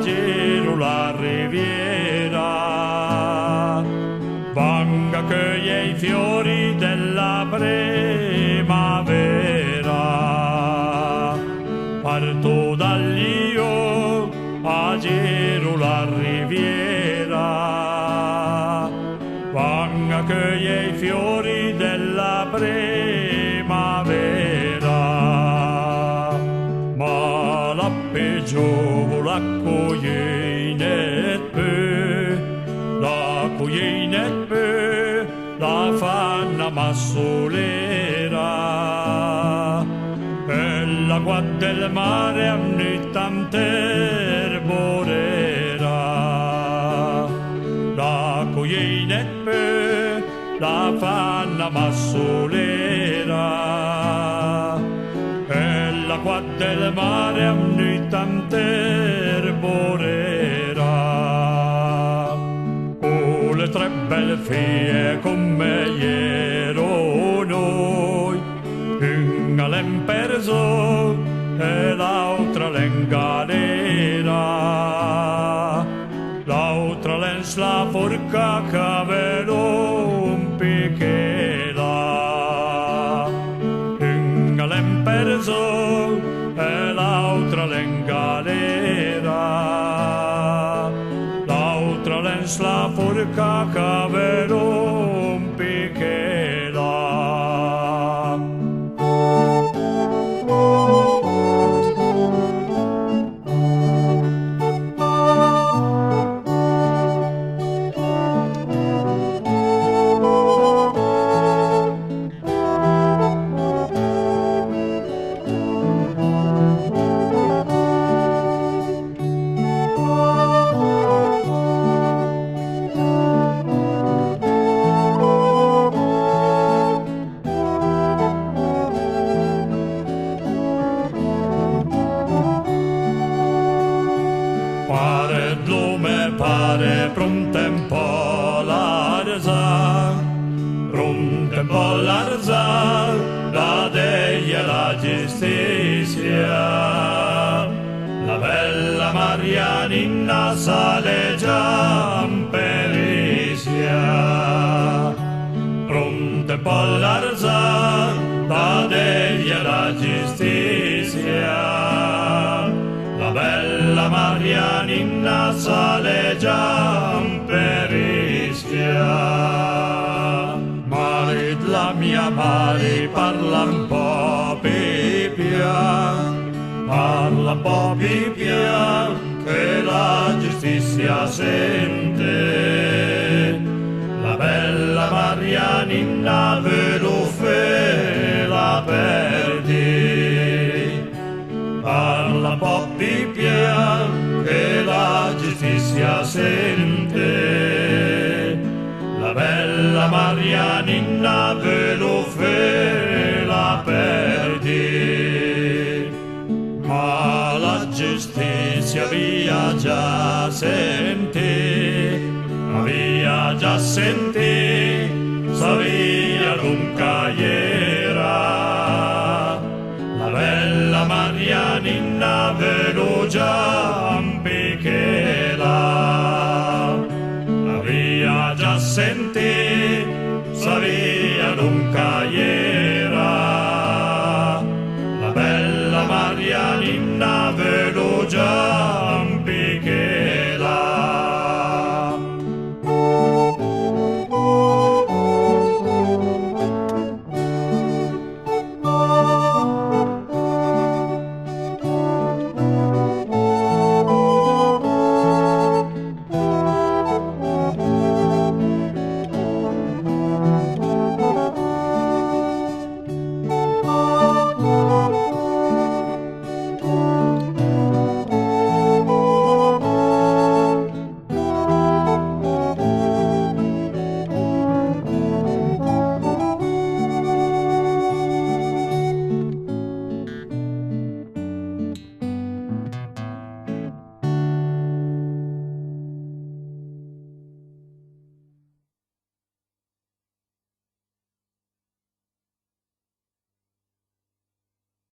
giro la riviera, venga che i fiori della primavera, parto dall'io a giro la riviera, venga che i fiori della primavera, ma la peggio la coglienet pe, la fanna massolera, e l'acqua del mare ogni tanter borera, la coglienet pe, la fanna massolera, e l'acqua del mare ogni tanter borera. Oh, le tre belle figlie come ero noi, una l'hem perso e l'altra l'hem galera, l'altra l'hem la forca che ve un pichela, una l'hem perso e l'altra l'hem galera, l'altra l'hem la forca che ve un pichela. Pare lume, pare pronto un po' l'arza, pronto un po' l'arza, la dei e la giustizia. La bella Marianina sale già in perizia, pronto un po' l'arza, la dei e la giustizia. La bella Marianina sale già in perischia. Marit la mia Mari parla un po' pian, parla un po' pian, che la giustizia sente. La bella Marianina ve lo fe la perdi. Parla un po' pian, che la giustizia sente. La bella Marianina ve lo fe la perdi. Ma la giustizia via già senti, via già senti, savia lunga iera. La bella Marianina ve lo già